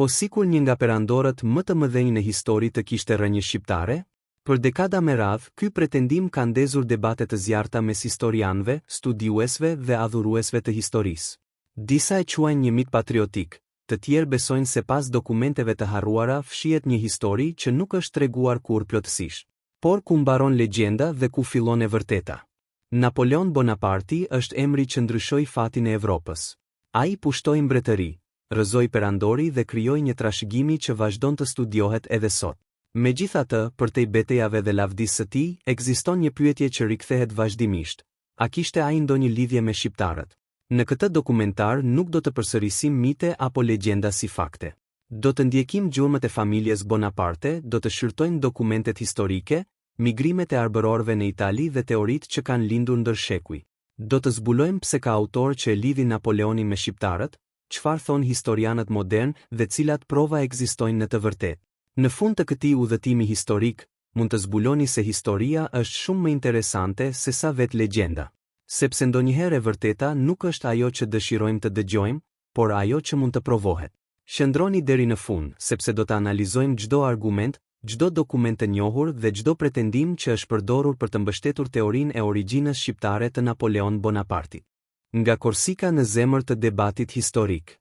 Po sikur një nga perandorët më të mëdhenj në histori të kishte rënjë shqiptare? Për dekada me radhë, ky pretendim ka ndezur debate të zjarrta mes historianëve, studiuesve dhe adhuruesve të historisë. Disa e quajnë një mit patriotik, të tjerë besojnë se pas dokumenteve të harruara fshihet një histori që nuk është treguar kur plotësisht. Por ku mbaron legjenda dhe ku fillon e vërteta? Napoleon Bonaparte është emri që ndryshoi fatin e Evropës. Ai pushtoi mbretëri, rrëzoi perandori dhe krijoi një trashëgimi që vazhdon të studiohet edhe sot. Megjithatë, përtej betejave dhe lavdisë së tij, ekziston një pyetje që rikthehet vazhdimisht. A kishte ai ndonjë lidhje me shqiptarët? Në këtë dokumentar nuk do të përsërisim mite apo legjenda si fakte. Do të ndjekim gjurmët e familjes Bonaparte, do të shqyrtojmë dokumentet historike, migrimet e arbërorëve në Itali dhe teoritë që kanë lindur ndër shekuj. Do të zbulojmë pse ka autor që e lidhi Napoleonin me shqiptarët, çfarë thon historianët modern dhe cilat prova ekzistojnë në të vërtetë. Në fund të këtij udhëtimi historik, mund të zbuloni se historia është shumë më interesante se sa vetë legjenda. Sepse ndonjëherë e vërteta nuk është ajo që dëshirojmë të dëgjojmë, por ajo që mund të provohet. Qëndroni deri në fund, sepse do të analizojmë çdo argument, çdo dokument të njohur dhe çdo pretendim që është përdorur për të mbështetur teorinë e origjinës shqiptare të Napoleon Bonapartit. Nga Korsika në zemër të debatit historik.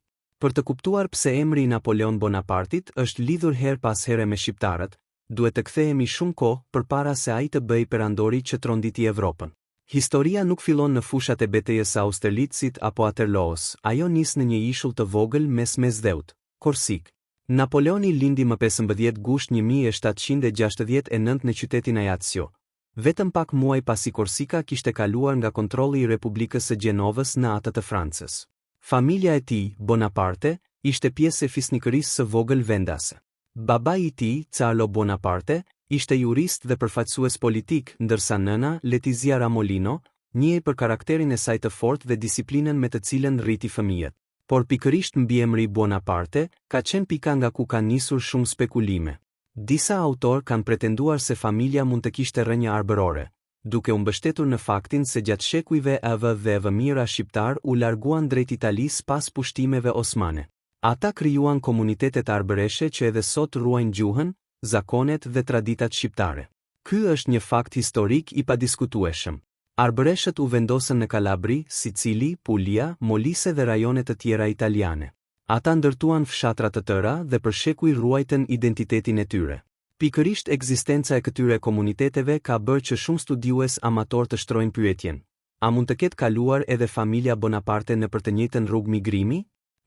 Për të kuptuar pse emri Napoleon Bonapartit është lidhur her pas here me shqiptarët, duhet të kthehemi shumë kohë përpara se ai të bëjë perandori që tronditi Evropën. Historia nuk fillon në fushat e betejës së Austerlitzit apo Waterloos, ajo nis në një ishull të vogël mes mesdheut, Korsik. Napoleoni lindi më 15 gusht 1769 në qytetin Ajaccio. Vetëm pak muaj pasi Korsika kishte kaluar nga kontrolli i Republikës së Gjenovës në atë të Francës. Familja e tij, Bonaparte, ishte pjesë e fisnikërisë së vogël vendase. Babai i tij, Carlo Bonaparte, ishte jurist dhe përfaqësues politik, ndërsa nëna, Letizia Ramolino, njihej për karakterin e saj të fortë dhe disiplinën me të cilën rriti fëmijët. Por pikërisht mbiemri Bonaparte ka qenë pika nga ku kanë nisur shumë spekulime. Disa autor kanë pretenduar se familja mund të kishte rënjë arbërore, duke u mbështetur në faktin se gjatë shekujve dhe vëmira shqiptar u larguan drejt Italisë pas pushtimeve osmane. Ata krijuan komunitetet arbëreshe që edhe sot ruajnë gjuhën, zakonet dhe traditat shqiptare. Ky është një fakt historik i padiskutueshëm. Arbëreshët u vendosën në Kalabri, Sicili, Puglia, Molise dhe rajone të tjera italiane. Ata ndërtuan fshatra të tëra dhe për shekuj ruajtën identitetin e tyre. Pikërisht ekzistenca e këtyre komuniteteve ka bërë që shumë studiues amator të shtrojnë pyetjen: a mund të ketë kaluar edhe familja Bonaparte në për të njëjtën rrugë migrimi?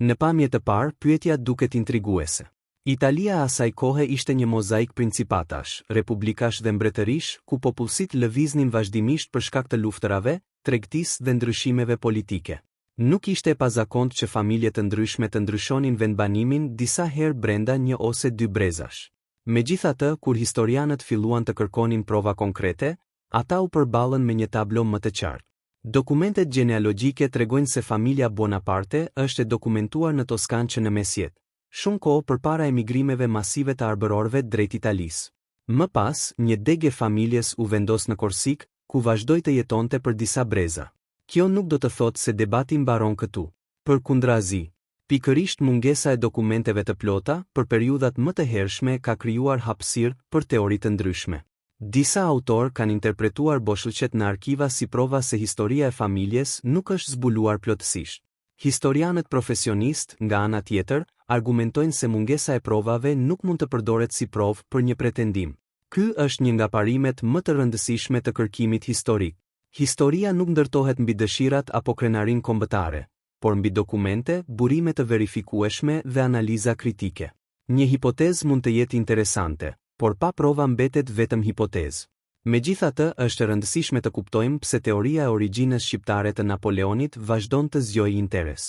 Në pamje të parë, pyetja duket intriguese. Italia asaj kohe ishte një mozaik principatash, republikash dhe mbretërish, ku popullsit lëviznin vazhdimisht për shkak të luftërave, tregtisë dhe ndryshimeve politike. Nuk ishte e pazakontë që familje të ndryshme të ndryshonin vendbanimin disa herë brenda një ose dy brezash. Megjithatë, kur historianët filluan të kërkonin prova konkrete, ata u përballën me një tablo më të qartë. Dokumentet gjenealogjike tregojnë se familja Bonaparte është e dokumentuar në Toskanë që në mesjet, shumë kohë përpara emigrimeve masive të arbërorëve drejt Italisë. Më pas, një degë e familjes u vendos në Korsik, ku vazhdoi të jetonte për disa breza. Kjo nuk do të thotë se debati mbaron këtu. Përkundrazi, pikërisht mungesa e dokumenteve të plota për periudhat më të hershme ka krijuar hapësirë për teori të ndryshme. Disa autor kanë interpretuar boshllëqet në arkiva si prova se historia e familjes nuk është zbuluar plotësisht. Historianët profesionist, nga ana tjetër, argumentojnë se mungesa e provave nuk mund të përdoret si provë për një pretendim. Ky është një nga parimet më të rëndësishme të kërkimit historik. Historia nuk ndërtohet mbi dëshirat apo krenarin kombëtare, por mbi dokumente, burime të verifikueshme dhe analiza kritike. Një hipotezë mund të jetë interesante, por pa prova mbetet vetëm hipotezë. Megjithatë, është e rëndësishme të kuptojmë pse teoria e origjinës shqiptare të Napoleonit vazhdon të zgjojë interes.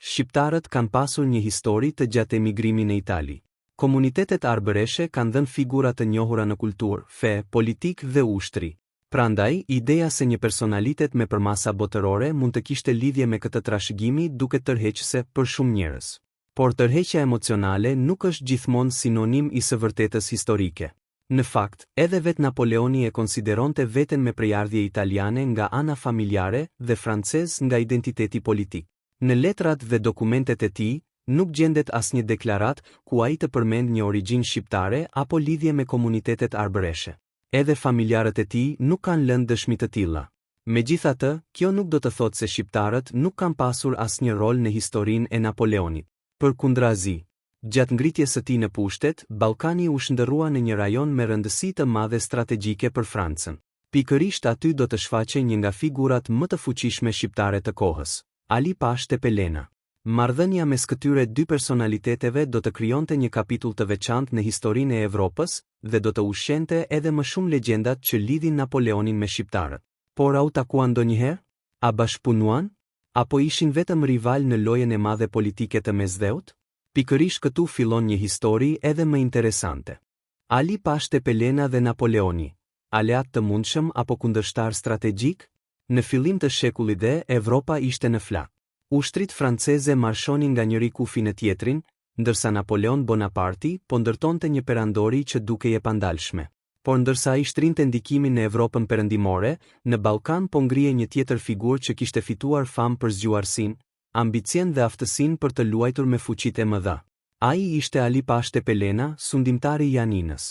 Shqiptarët kanë pasur një histori të gjatë emigrimit në Itali. Komunitetet arbëreshe kanë dhënë figura të njohura në kulturë, fe, politikë dhe ushtri. Prandaj, ideja se një personalitet me përmasa botërore mund të kishte lidhje me këtë trashëgimi duket tërheqëse për shumë njerëz. Por tërheqja emocionale nuk është gjithmonë sinonim i së vërtetës historike. Në fakt, edhe vetë Napoleoni e konsideronte veten me prejardhje italiane nga ana familjare dhe francez nga identiteti politik. Në letrat dhe dokumentet e tij, nuk gjendet asnjë deklarat ku ai të përmend një origjinë shqiptare apo lidhje me komunitetet arbëreshe. Edhe familjarët e tij nuk kanë lënë dëshmi të tilla. Megjithatë, kjo nuk do të thotë se shqiptarët nuk kanë pasur asnjë rol në historinë e Napoleonit. Përkundrazi, gjatë ngritjes së tij në pushtet, Ballkani u shndërrua në një rajon me rëndësi të madhe strategjike për Francën. Pikërisht aty do të shfaqej një nga figurat më të fuqishme shqiptare të kohës, Ali Pashë Tepelena. Marrëdhënia mes këtyre dy personaliteteve do të krijonte një kapitull të veçantë në historinë e Evropës dhe do të ushqente edhe më shumë legjendat që lidhin Napoleonin me shqiptarët. Por au takuan ndonjëherë? A bashkëpunuan? Apo ishin vetëm rival në lojën e madhe politike të mesdheut? Pikërisht këtu fillon një histori edhe më interesante. Ali Pashë Tepelena dhe Napoleoni, aleat të mundshëm apo kundërshtar strategjik? Në fillim të shekullit dhe Evropa ishte në flak. Ushtrit franceze marshonin nga njëri kufi në tjetrin, ndërsa Napoleon Bonaparte po ndërtonte një perandori që dukej e pandalshme. Por ndërsa ai shtrinte ndikimin në Evropën perëndimore, në Ballkan po ngrihej një tjetër figurë që kishte fituar famë për zgjuarsinë, ambicien dhe aftësinë për të luajtur me fuqitë e mëdha. Ai ishte Ali Pashë Tepelena, sundimtari i Janinës.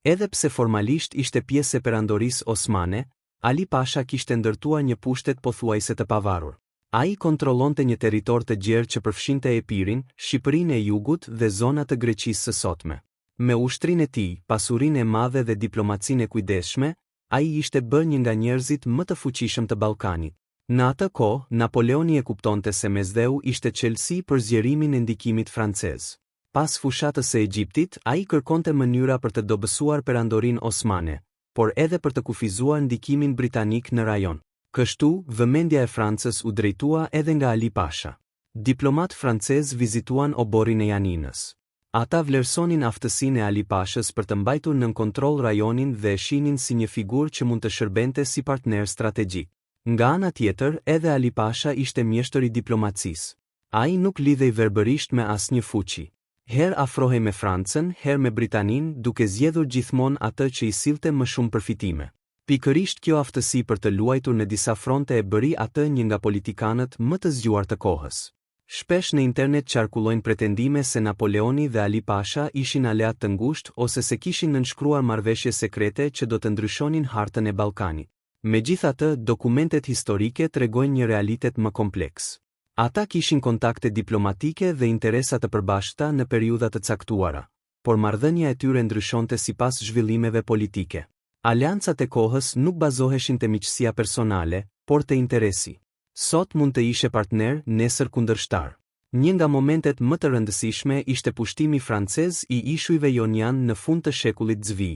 Edhe pse formalisht ishte pjesë e perandorisë osmane, Ali Pasha kishte ndërtuar një pushtet pothuajse të pavarur. Ai kontrollonte një territor të gjerë që përfshinte Epirin, Shqipërinë e Jugut dhe zona të Greqisë së sotme. Me ushtrinë e tij, pasurinë e madhe dhe diplomacinë e kujdesshme, ai ishte bërë një nga njerëzit më të fuqishëm të Ballkanit. Në atë kohë, Napoleoni e kuptonte se mesdheu ishte çelësi për zgjerimin e ndikimit francez. Pas fushatës së Egjiptit, ai kërkonte mënyra për të dobësuar perandorinë osmane, por edhe për të kufizuar ndikimin britanik në rajon. Kështu, vëmendja e Francës u drejtua edhe nga Ali Pasha. Diplomat francez vizituan oborin e Janinës. Ata vlerësonin aftësinë e Ali Pashës për të mbajtur nën kontroll rajonin dhe e shihnin si një figurë që mund të shërbente si partner strategjik. Nga ana tjetër, edhe Ali Pasha ishte mjeshtër i diplomacisë. Ai nuk lidhej verbërisht me asnjë fuqi. Herë afrohej me Francën, herë me Britaninë, duke zgjedhur gjithmonë atë që i sillte më shumë përfitime. Pikërisht kjo aftësi për të luajtur në disa fronte e bëri atë një nga politikanët më të zgjuar të kohës. Shpesh në internet qarkullojnë pretendime se Napoleoni dhe Ali Pasha ishin aleat të ngushtë ose se kishin nënshkruar marrëveshje sekrete që do të ndryshonin hartën e Ballkanit. Megjithatë, dokumentet historike tregojnë një realitet më kompleks. Ata kishin kontakte diplomatike dhe interesa të përbashkëta në periudha të caktuara, por marrëdhënia e tyre ndryshonte sipas zhvillimeve politike. Aleancat e kohës nuk bazoheshin te miqësia personale, por te interesi. Sot mund të ishe partner, nesër kundërshtar. Një nga momentet më të rëndësishme ishte pushtimi francez i ishujve jonian në fund të shekullit XV.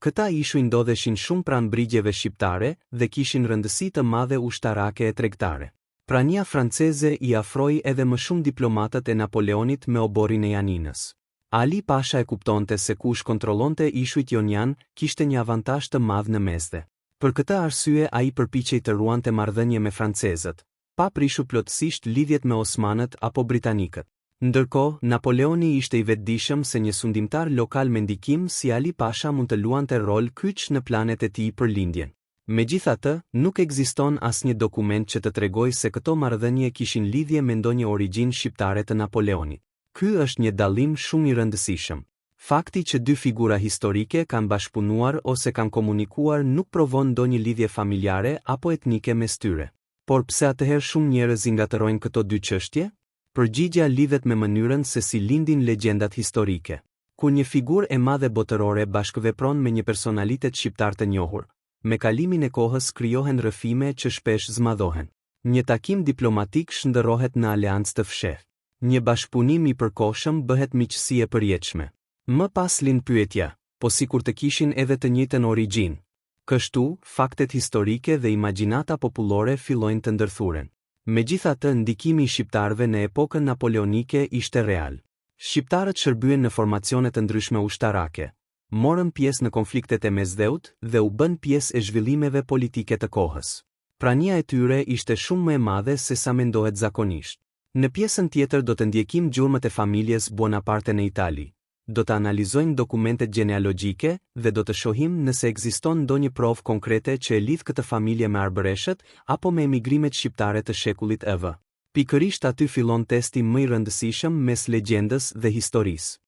Këta ishuj ndodheshin shumë pranë brigjeve shqiptare dhe kishin rëndësi të madhe ushtarake e tregtare. Prania franceze i afroi edhe më shumë diplomatët e Napoleonit me oborin e Janinës. Ali Pasha e kuptonte se kush kontrollonte ishujt jonian kishte një avantazh të madh në mesdhe. Për këtë arsye ai përpiqej të ruante marrëdhënie me francezët, pa prishur plotësisht lidhjet me osmanët apo britanikët. Ndërkohë, Napoleoni ishte i vetëdijshëm se një sundimtar lokal me ndikim si Ali Pasha mund të luante rol kyç në planet e tij për lindjen. Megjithatë, nuk ekziston asnjë dokument që të tregojë se këto marrëdhënie kishin lidhje me ndonjë origjinë shqiptare të Napoleonit. Ky është një dallim shumë i rëndësishëm. Fakti që dy figura historike kanë bashkëpunuar ose kanë komunikuar nuk provon ndonjë lidhje familjare apo etnike mes tyre. Por pse atëherë shumë njerëz i ngatërojnë këto dy çështje? Përgjigjja lidhet me mënyrën se si lindin legjendat historike. Kur një figurë e madhe botërore bashkëvepron me një personalitet shqiptar të njohur, me kalimin e kohës krijohen rrëfime që shpesh zmadhohen. Një takim diplomatik shndërrohet në aleancë të fshehtë. Një bashkëpunim i përkohshëm bëhet miqësi e përjetshme. Më pas lind pyetja, po sikur të kishin edhe të njëjtën origjinë. Kështu, faktet historike dhe imagjinata popullore fillojnë të ndërthuren. Megjithatë, ndikimi i shqiptarëve në epokën napoleonike ishte real. Shqiptarët shërbyen në formacione të ndryshme ushtarake, morën pjesë në konfliktet e mesdheut dhe u bën pjesë e zhvillimeve politike të kohës. Prania e tyre ishte shumë më e madhe se sa mendohet zakonisht. Në pjesën tjetër do të ndjekim gjurmët e familjes Bonaparte në Itali. Do të analizojmë dokumentet genealogjike dhe do të shohim nëse ekziston ndonjë provë konkrete që e lidh këtë familje me arbëreshët apo me emigrimet shqiptare të shekullit EV. Pikërisht aty fillon testi më i rëndësishëm mes legjendës dhe historisë.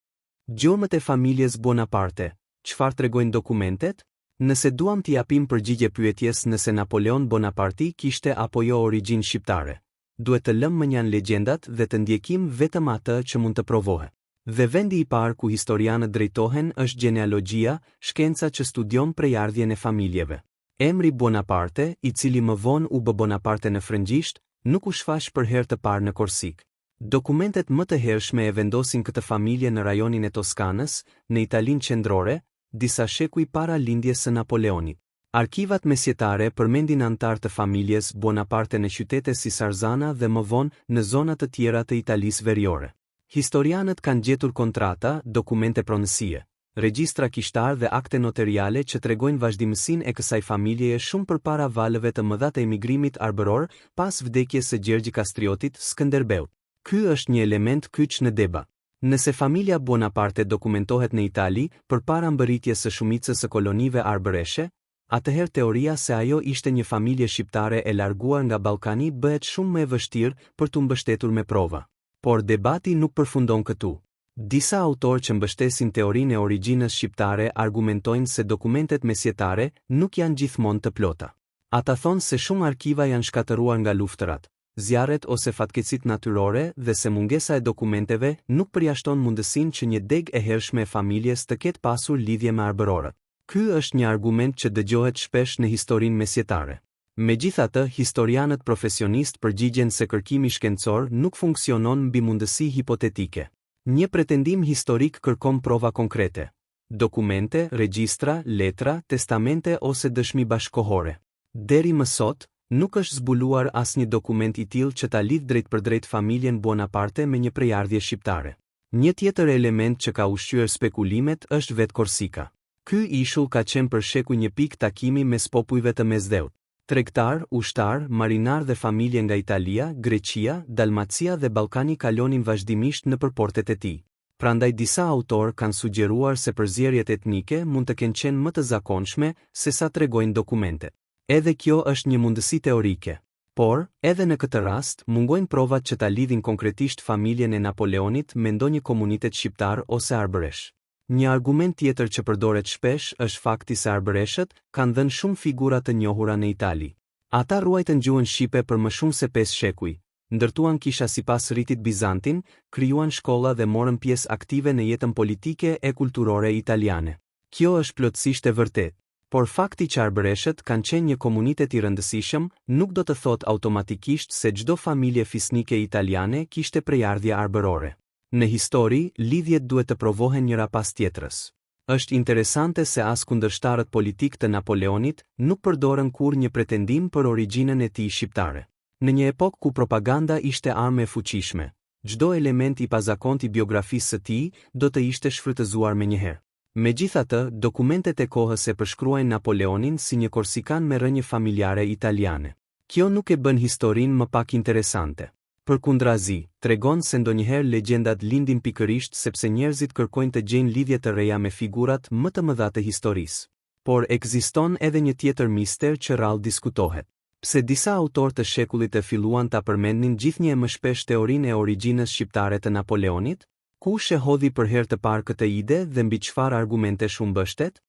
Gjurmët e familjes Bonaparte, çfarë tregojnë dokumentet? Nëse duam t'i japim përgjigje pyetjes nëse Napoleon Bonaparte kishte apo jo origjinë shqiptare, duhet të lëmë mënjan legjendat dhe të ndjekim vetëm atë që mund të provohet. Dhe vendi i parë ku historianët drejtohen është gjenealogjia, shkenca që studion prejardhjen e familjeve. Emri Bonaparte, i cili më vonë u bë Bonaparte në frëngjisht, nuk u shfaq për herë të parë në Korsik. Dokumentet më të hershme e vendosin këtë familje në rajonin e Toskanës, në Italinë qendrore, disa shekuj para lindjes së Napoleonit. Arkivat mesjetare përmendin antar të familjes Bonaparte në qytete si Sarzana dhe më vonë në zona të tjera të Italisë veriore. Historianët kanë gjetur kontrata, dokumente pronësie, regjistra kishtar dhe akte notariale që tregojnë vazhdimësinë e kësaj familjeje shumë përpara valëve të mëdha të emigrimit arbëror pas vdekjes së Gjergji Kastriotit Skënderbeut. Ky është një element kyç në debat. Nëse familja Bonaparte dokumentohet në Itali përpara mbërritjes së shumicës së kolonive arbëreshe, atëherë teoria se ajo ishte një familje shqiptare e larguar nga Ballkani bëhet shumë më e vështirë për t'u mbështetur me prova. Por debati nuk përfundon këtu. Disa autorë që mbështesin teorinë e origjinës shqiptare argumentojnë se dokumentet mesjetare nuk janë gjithmonë të plota. Ata thonë se shumë arkiva janë shkatëruar nga luftërat, zjarret ose fatkeqësitë natyrore dhe se mungesa e dokumenteve nuk përjashton mundësinë që një degë e hershme e familjes të ketë pasur lidhje me arbërorët. Ky është një argument që dëgjohet shpesh në historinë mesjetare. Megjithatë, historianët profesionistë përgjigjen se kërkimi shkencor nuk funksionon mbi mundësi hipotetike. Një pretendim historik kërkon prova konkrete. Dokumente, regjistra, letra, testamente ose dëshmi bashkëkohore. Deri më sot, nuk është zbuluar asnjë dokument i tillë që ta lidh drejt për drejt familjen Bonaparte me një prejardhje shqiptare. Një tjetër element që ka ushqyer spekulimet është vetë Korsika. Ky ishull ka qenë për shekuj një pikë takimi mes popujve të mesdheut. Tregtar, ushtar, marinar dhe familje nga Italia, Greqia, Dalmacia dhe Ballkani kalonin vazhdimisht nëpër portet e tij. Prandaj disa autorë kanë sugjeruar se përzierjet etnike mund të kenë qenë më të zakonshme se sa tregojnë dokumentet. Edhe kjo është një mundësi teorike. Por, edhe në këtë rast, mungojnë provat që ta lidhin konkretisht familjen e Napoleonit me ndonjë komunitet shqiptar ose arbëresh. Një argument tjetër që përdoret shpesh është fakti se arbëreshët kanë dhënë shumë figura të njohura në Itali. Ata ruajtën gjuhën shqipe për më shumë se 5 shekuj, ndërtuan kisha sipas ritit bizantin, krijuan shkolla dhe morën pjesë aktive në jetën politike e kulturore italiane. Kjo është plotësisht e vërtetë. Por fakti që arbëreshët kanë qenë një komunitet i rëndësishëm nuk do të thotë automatikisht se çdo familje fisnike italiane kishte prejardhje arbërore. Në histori, lidhjet duhet të provohen njëra pas tjetrës. Është interesante se as kundërshtarët politik të Napoleonit nuk përdorën kur një pretendim për origjinën e tij shqiptare. Në një epokë ku propaganda ishte armë e fuqishme, çdo element i pazakontë i biografisë së tij do të ishte shfrytëzuar menjëherë. Megjithatë, dokumentet e kohës e përshkruajnë Napoleonin si një korsikan me rrënje familjare italiane. Kjo nuk e bën historinë më pak interesante. Përkundrazi, tregon se ndonjëherë legjendat lindin pikërisht sepse njerëzit kërkojnë të gjejnë lidhje të reja me figurat më të mëdha të historisë. Por ekziston edhe një tjetër mister që rrallë diskutohet. Pse disa autorë të shekullit e filluan ta përmendnin gjithnjë më shpesh teorinë e origjinës shqiptare të Napoleonit? Kush e hodhi për herë të parë këtë ide dhe mbi çfarë argumente shumë mbështet?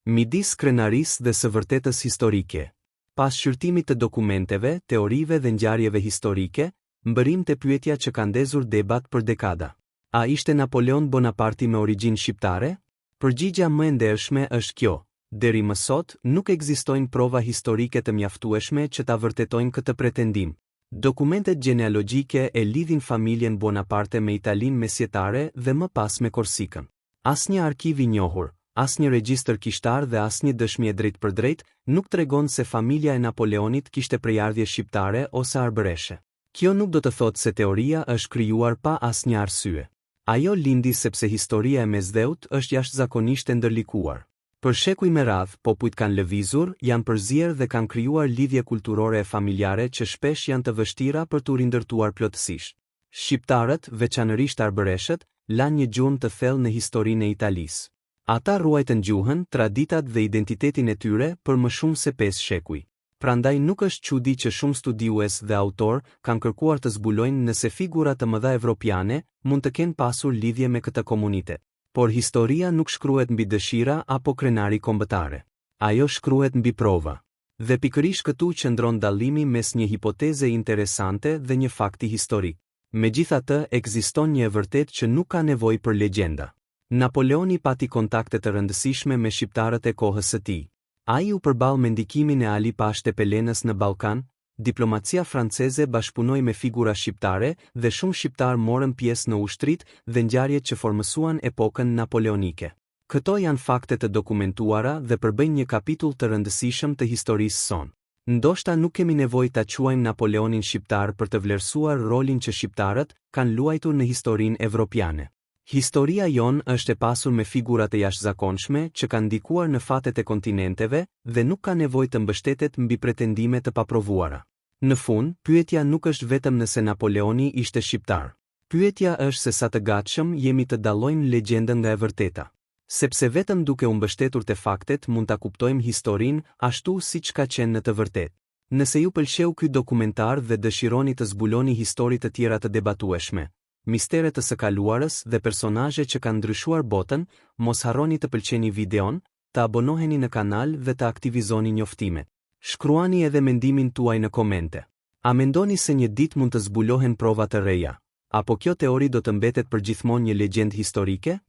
Midis krenarisë dhe së vërtetës historike. Pas shqyrtimit të dokumenteve, teorive dhe ngjarjeve historike, mbërim të pyetja që ka ndezur debat për dekada. A ishte Napoleon Bonaparte me origjinë shqiptare? Përgjigja më e ndershme është kjo. Deri më sot, nuk ekzistojnë prova historike të mjaftueshme që ta vërtetojnë këtë pretendim. Dokumentet gjenealogjike e lidhin familjen Bonaparte me Italinë mesjetare dhe më pas me Korsikën. Asnjë arkiv i njohur, asnjë regjistër kishtar dhe asnjë dëshmi e drejtë për drejtë nuk tregon se familja e Napoleonit kishte prejardhje shqiptare ose arbëreshe. Kjo nuk do të thotë se teoria është krijuar pa asnjë arsye. Ajo lindi sepse historia e mesdheut është jashtëzakonisht e ndërlikuar. Për shekuj me radhë, popujt kanë lëvizur, janë përzierë dhe kanë krijuar lidhje kulturore e familjare që shpesh janë të vështira për t'u rindërtuar plotësisht. Shqiptarët, veçanërisht arbëreshët, lanë një gjurmë të thellë në historinë e Italisë. Ata ruajtën gjuhën, traditat dhe identitetin e tyre për më shumë se 5 shekuj. Prandaj nuk është çudi që shumë studiues dhe autor kanë kërkuar të zbulojnë nëse figura të mëdha evropiane mund të kenë pasur lidhje me këtë komunitet. Por historia nuk shkruhet mbi dëshira apo krenari kombëtare. Ajo shkruhet mbi prova. Dhe pikërisht këtu qëndron dallimi mes një hipoteze interesante dhe një fakti historik. Megjithatë, ekziston një e vërtetë që nuk ka nevojë për legjenda. Napoleoni pati kontakte të rëndësishme me shqiptarët e kohës së tij. Ai u përball me ndikimin e Ali Pasha Tepelenës në Ballkan, diplomacia franceze bashkëpunoi me figura shqiptare dhe shumë shqiptar morën pjesë në ushtrit dhe ngjarjet që formësuan epokën napoleonike. Këto janë fakte të dokumentuara dhe përbëjnë një kapitull të rëndësishëm të historisë sonë. Ndoshta nuk kemi nevojë ta quajmë Napoleonin shqiptar për të vlerësuar rolin që shqiptarët kanë luajtur në historinë evropiane. Historia jonë është e pasur me figura të jashtëzakonshme që kanë ndikuar në fatet e kontinenteve dhe nuk ka nevojë të mbështetet mbi pretendime të paprovuara. Në fund, pyetja nuk është vetëm nëse Napoleoni ishte shqiptar. Pyetja është se sa të gatshëm jemi të dallojmë legjendën nga e vërteta. Sepse vetëm duke u mbështetur te faktet mund ta kuptojmë historinë ashtu siç ka qenë në të vërtetë. Nëse ju pëlqeu ky dokumentar dhe dëshironi të zbuloni histori të tjera të debatueshme, mistere të së kaluarës dhe personazhe që kanë ndryshuar botën, mos harroni të pëlqeni videon, të abonoheni në kanal dhe të aktivizoni njoftimet. Shkruani edhe mendimin tuaj në komente. A mendoni se një ditë mund të zbulohen prova të reja, apo kjo teori do të mbetet përgjithmonë një legjendë historike?